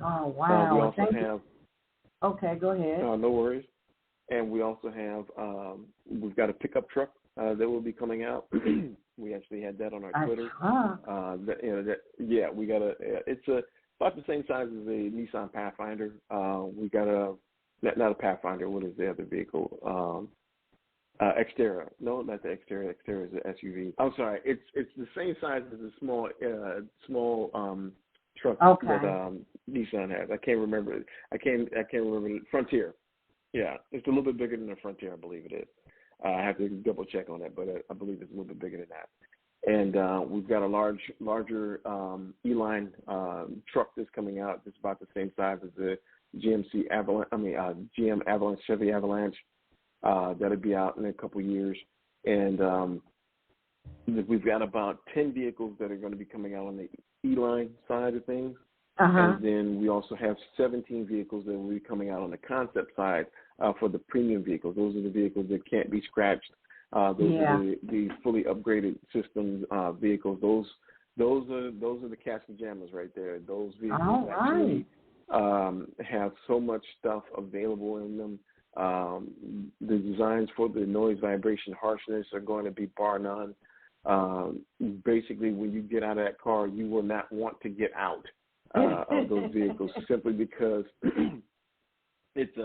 Oh, We wow. also have, Okay, go ahead. no worries. And we also have, we've got a pickup truck that will be coming out. We actually had that on our Twitter. We got it's about the same size as a Nissan Pathfinder. We got not a Pathfinder. What is the other vehicle? Xterra. No, not the Xterra. Xterra is an SUV. I'm sorry. It's the same size as a small truck that Nissan has. I can't remember. I can't remember. Frontier. Yeah, it's a little bit bigger than the Frontier, I believe it is. I have to double check on that, but I believe it's a little bit bigger than that. And we've got a larger E-Line truck that's coming out. It's about the same size as the GM Avalanche, Chevy Avalanche. That'll be out in a couple years. And we've got about 10 vehicles that are going to be coming out on the E-Line side of things. And then we also have 17 vehicles that will be coming out on the concept side for the premium vehicles. Those are the vehicles that can't be scratched. Those are the fully upgraded systems vehicles. Those are the cats and jammers right there. Those vehicles actually have so much stuff available in them. The designs for the noise, vibration, harshness are going to be bar none. Basically, when you get out of that car, you will not want to get out of those vehicles simply because it's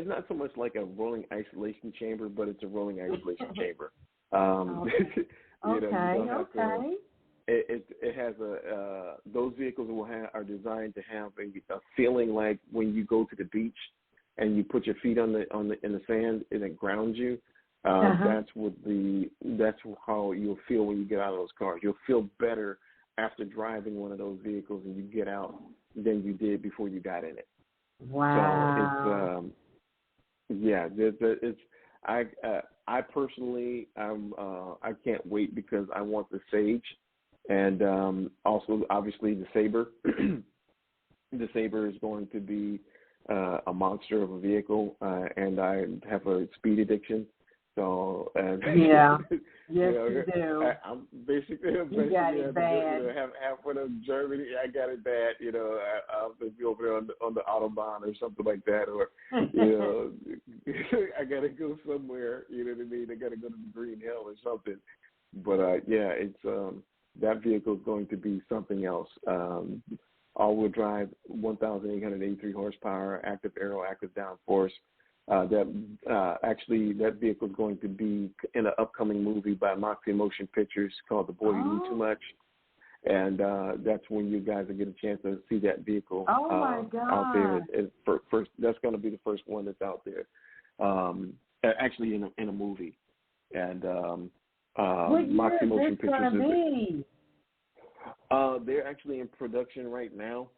not so much like a rolling isolation chamber, but it's a rolling isolation chamber. It has those vehicles are designed to have a feeling like when you go to the beach and you put your feet in the sand and it grounds you. That's how you'll feel when you get out of those cars. You'll feel better after driving one of those vehicles and you get out than you did before you got in it. Wow. So it's I personally I can't wait because I want the Sage and also obviously the Sabre. The Sabre is going to be a monster of a vehicle, and I have a speed addiction. So you do. I'm basically you got it bad. Half one of Germany, I got it bad. I'll be over there on the Autobahn or something like that, or I gotta go somewhere. You know what I mean? I gotta go to the Green Hill or something. But it's that vehicle is going to be something else. All-wheel drive, 1,883 horsepower, active aero, active downforce. That vehicle is going to be in an upcoming movie by Moxie Motion Pictures called The Boy You Knew Too Much, and that's when you guys will get a chance to see that vehicle out there. First, that's going to be the first one that's out there, actually in a movie. And Moxie Motion Pictures. They're actually in production right now.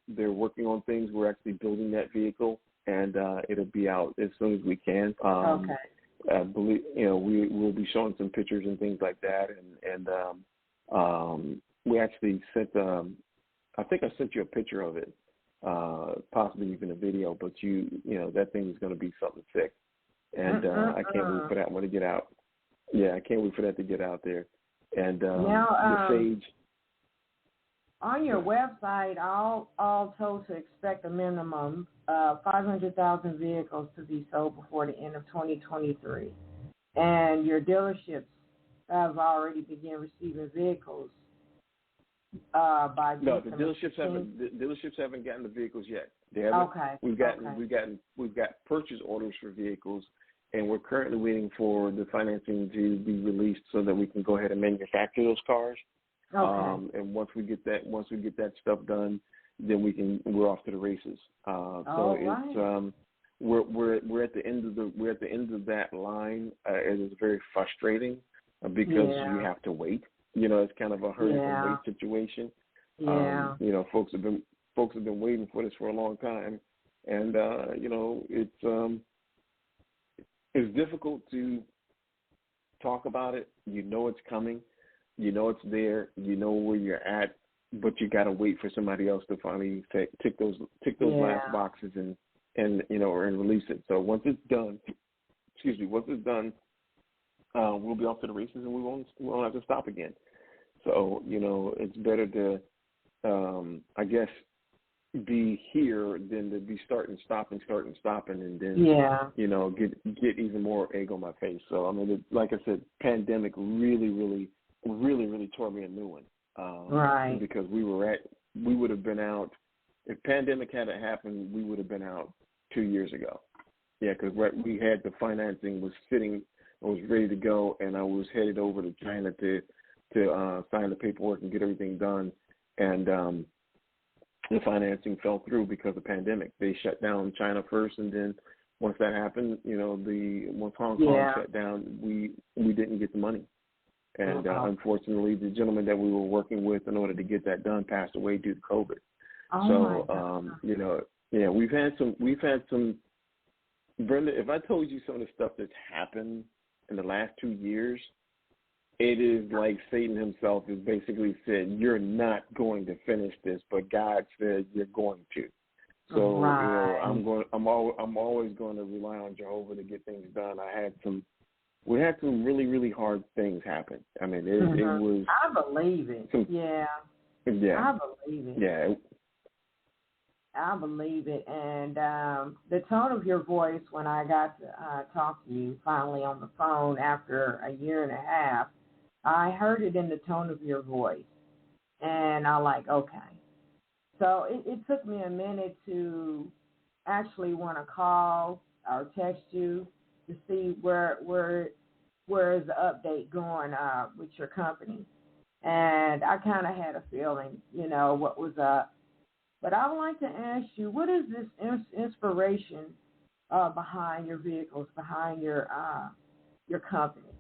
They're working on things. We're actually building that vehicle, and it'll be out as soon as we can. I believe we will be showing some pictures and things like that, and we actually sent. I think I sent you a picture of it, possibly even a video. But that thing is going to be something sick, and I can't wait for that one to get out. Yeah, I can't wait for that to get out there. And the Sage. On your website, all told to expect a minimum 500,000 vehicles to be sold before the end of 2023. And your dealerships have already begun receiving vehicles by No, the dealerships haven't gotten the vehicles yet. They haven't. We've got purchase orders for vehicles, and we're currently waiting for the financing to be released so that we can go ahead and manufacture those cars. And once we get that stuff done, then we're off to the races. We're at the end of that line. It is very frustrating because you have to wait. It's kind of a hurry and wait situation. Folks have been waiting for this for a long time, and it's difficult to talk about it. It's coming. It's there. Where you're at, but you got to wait for somebody else to finally tick those last boxes and release it. So once it's done, we'll be off to the races and we won't have to stop again. So it's better to, I guess, be here than to be stopping, and then get even more egg on my face. So I mean, like I said, pandemic really tore me a new one. Right. Because we would have been out if pandemic hadn't happened. We would have been out 2 years ago. Yeah, because we had the financing was sitting, I was ready to go, and I was headed over to China to sign the paperwork and get everything done, and the financing fell through because of pandemic. They shut down China first, and then once that happened, once Hong Kong shut down, we didn't get the money. And unfortunately, the gentleman that we were working with in order to get that done passed away due to COVID. We've had some. Brenda, if I told you some of the stuff that's happened in the last 2 years, it is like Satan himself has basically said, "You're not going to finish this," but God said you're going to. So I'm always going to rely on Jehovah to get things done. We had some really hard things happen. I mean, it was. I believe it. Yeah. I believe it. Yeah. I believe it. And the tone of your voice when I got to talk to you finally on the phone after a year and a half, I heard it in the tone of your voice. And I'm like, okay. So it took me a minute to actually want to call or text you to see where is the update going with your company. And I kind of had a feeling, what was up. But I would like to ask you, what is this inspiration behind your vehicles, behind your company,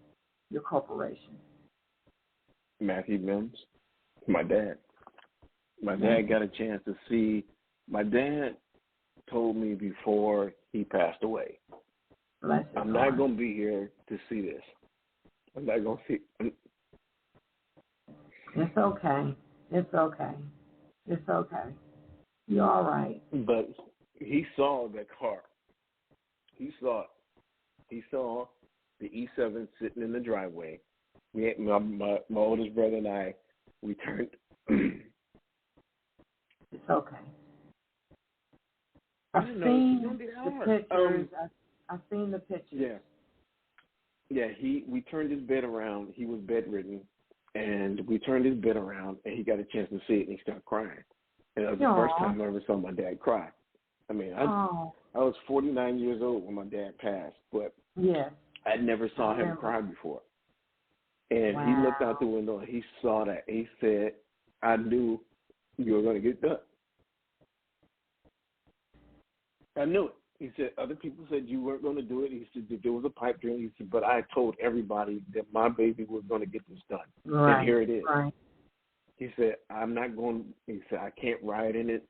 your corporation? Matthew Mims, my dad. My dad got a chance to see. My dad told me before he passed away, I'm not going to be here to see this. I'm not going to see. It's okay. It's okay. It's okay. You're all right. But he saw the car. He saw it. He saw the E7 sitting in the driveway. We had, my oldest brother and I, we turned. It's okay. I've seen the pictures. I've seen the pictures. Yeah. We turned his bed around. He was bedridden, and we turned his bed around, and he got a chance to see it, and he started crying. And that was the first time I ever saw my dad cry. I mean, I was 49 years old when my dad passed, but I never saw him cry before. And he looked out the window, and he saw that. He said, "I knew you were going to get done. I knew it." He said, "Other people said you weren't going to do it." He said, "There was a pipe dream." He said, "But I told everybody that my baby was going to get this done." And here it is. Right. He said, "I'm not going," he said, "I can't ride in it.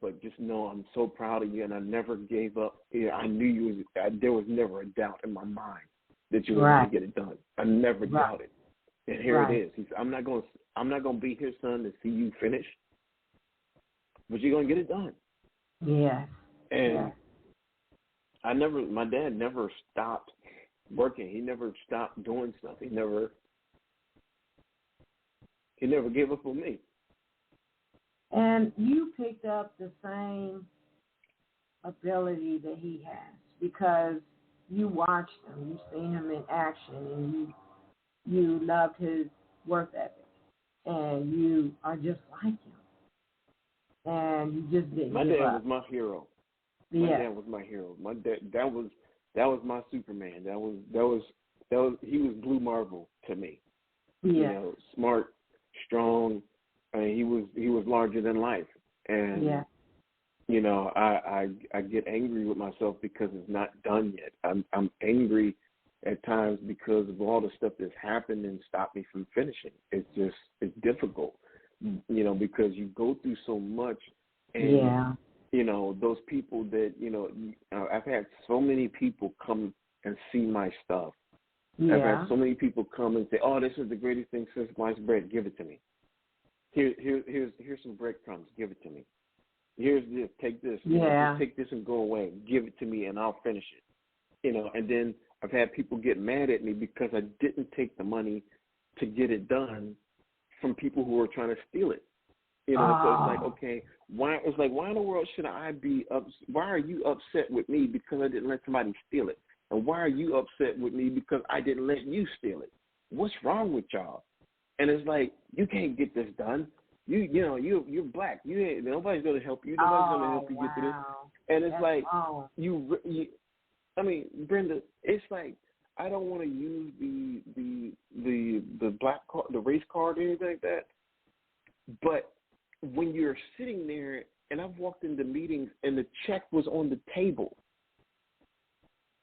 But just know I'm so proud of you, and I never gave up. Yeah, I knew you there was never a doubt in my mind that you were going to get it done. I never doubted." And here it is. He said, I'm not going to be here, son, to see you finish, but you're going to get it done." Yes. And my dad never stopped working. He never stopped doing stuff. He never gave up on me. And you picked up the same ability that he has because you watched him, you've seen him in action, and you loved his work ethic, and you are just like him. And you just didn't My give dad up. was my hero. My dad was my hero. My dad, that was my Superman. That was he was Blue Marvel to me. Yeah. Smart, strong. I mean, he was larger than life. And I get angry with myself because it's not done yet. I'm angry at times because of all the stuff that's happened and stopped me from finishing. It's difficult, because you go through so much. And those people that, I've had so many people come and see my stuff. Yeah. I've had so many people come and say, "Oh, this is the greatest thing since sliced bread. Give it to me. Here's some breadcrumbs. Give it to me. Here's this. Take this. Yeah. Just take this and go away. Give it to me, and I'll finish it." And then I've had people get mad at me because I didn't take the money to get it done from people who were trying to steal it. You know, so it's like, okay, why in the world should I be why are you upset with me because I didn't let somebody steal it? And why are you upset with me because I didn't let you steal it? What's wrong with y'all? And it's like, you can't get this done. You're black. Nobody's going to help you. Nobody's going to help you get to this. And it's I mean, Brenda, it's like, I don't want to use the black card, the race card, or anything like that. But when you're sitting there, and I've walked into meetings, and the check was on the table.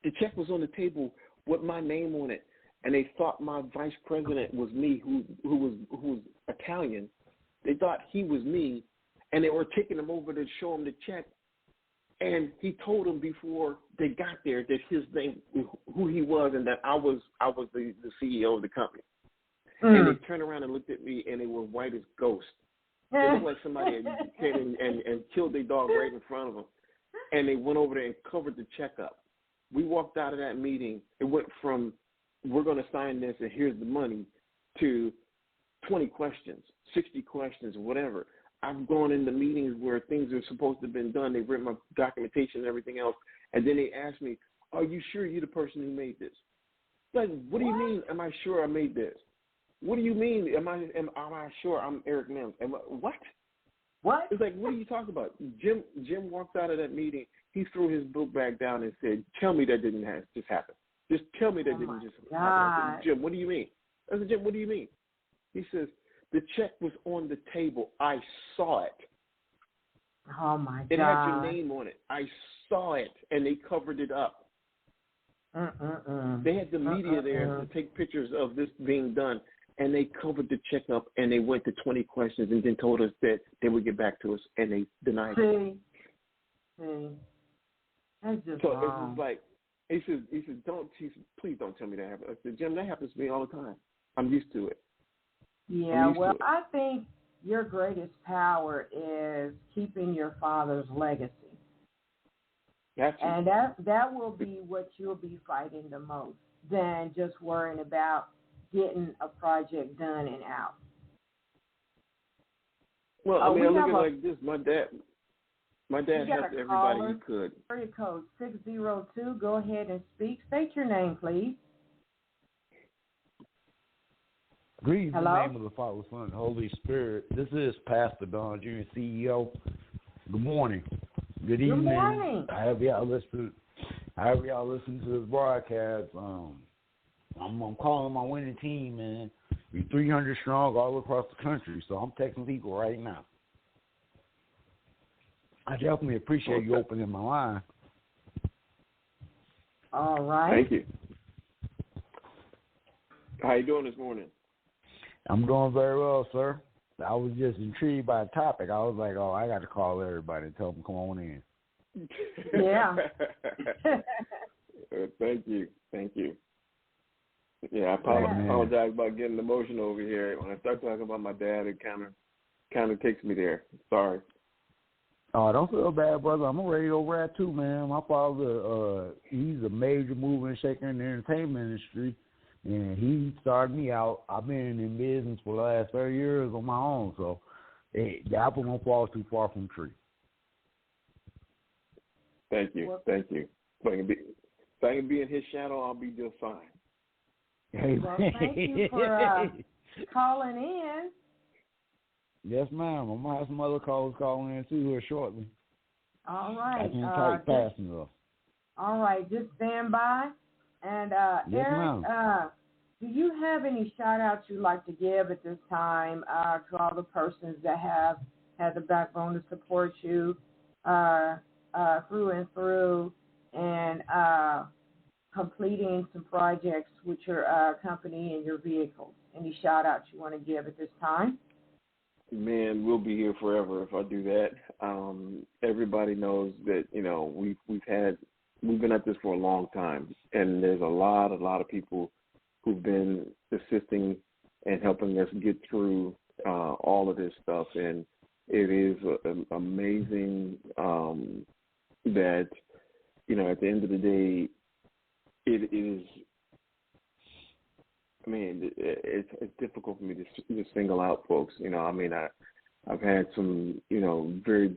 The check was on the table with my name on it, and they thought my vice president was me, who was Italian. They thought he was me, and they were taking him over to show him the check. And he told them before they got there that his name, who he was, and that I was the CEO of the company. And they turned around and looked at me, and they were white as ghosts. It looked like somebody had came and killed their dog right in front of them. And they went over there and covered the check up. We walked out of that meeting. It went from, we're going to sign this and here's the money, to 20 questions, 60 questions, whatever. I've gone into meetings where things are supposed to have been done. They've written my documentation and everything else. And then they ask me, are you sure you're the person who made this? Like, what do you mean, am I sure I made this? What do you mean, am I sure I'm Eric Mims? What? It's like, what are you talking about? Jim walked out of that meeting. He threw his book bag down and said, tell me that didn't just happen. Just tell me that didn't just happen. I said, Jim, what do you mean? I said, Jim, what do you mean? He says, the check was on the table. I saw it. Oh, my God. It had your name on it. I saw it, and they covered it up. They had the media there to take pictures of this being done, and they covered the check up, and they went to 20 questions and then told us that they would get back to us, and they denied it. That's just so wrong. It's just like, he said, please don't tell me that happened. I said, Jim, that happens to me all the time. I'm used to it. Yeah, well, I think your greatest power is keeping your father's legacy. And that will be what you'll be fighting the most than just worrying about getting a project done and out. Well, I mean, I look at it like this. My dad helped everybody he could. Area code 602. Go ahead and speak. State your name, please. Greetings in the name of the Father, Son, and Holy Spirit. This is Pastor Don Jr., CEO. Good morning. Good evening. Good morning. However y'all listen to this broadcast, I'm calling my winning team, man. We're 300 strong all across the country, so I'm texting people right now. I definitely appreciate you opening my line. All right. Thank you. How you doing this morning? I'm doing very well, sir. I was just intrigued by the topic. I was like, I got to call everybody and tell them come on in. Yeah. Thank you. Yeah, I apologize about getting emotional over here. When I start talking about my dad, it kind of takes me there. Sorry. Oh, don't feel bad, brother. I'm a radio rat too, man. My father, he's a major mover and shaker in the entertainment industry. And he started me out. I've been in business for the last 30 years on my own, so the apple won't fall too far from the tree. Thank you. If I can be in his shadow, I'll be just fine. Well, thank you for calling in. Yes, ma'am. I'm going to have some other calls calling in, too, here shortly. All right. I can type fast enough. All right. Just stand by. And, yes, Eric, do you have any shout-outs you'd like to give at this time to all the persons that have had the backbone to support you through and through and completing some projects with your company and your vehicles? Any shout-outs you want to give at this time? Man, we'll be here forever if I do that. Everybody knows that, we've been at this for a long time, and there's a lot of people who've been assisting and helping us get through all of this stuff. And it is amazing that, at the end of the day, it is, it's difficult for me to single out folks. I've had some, very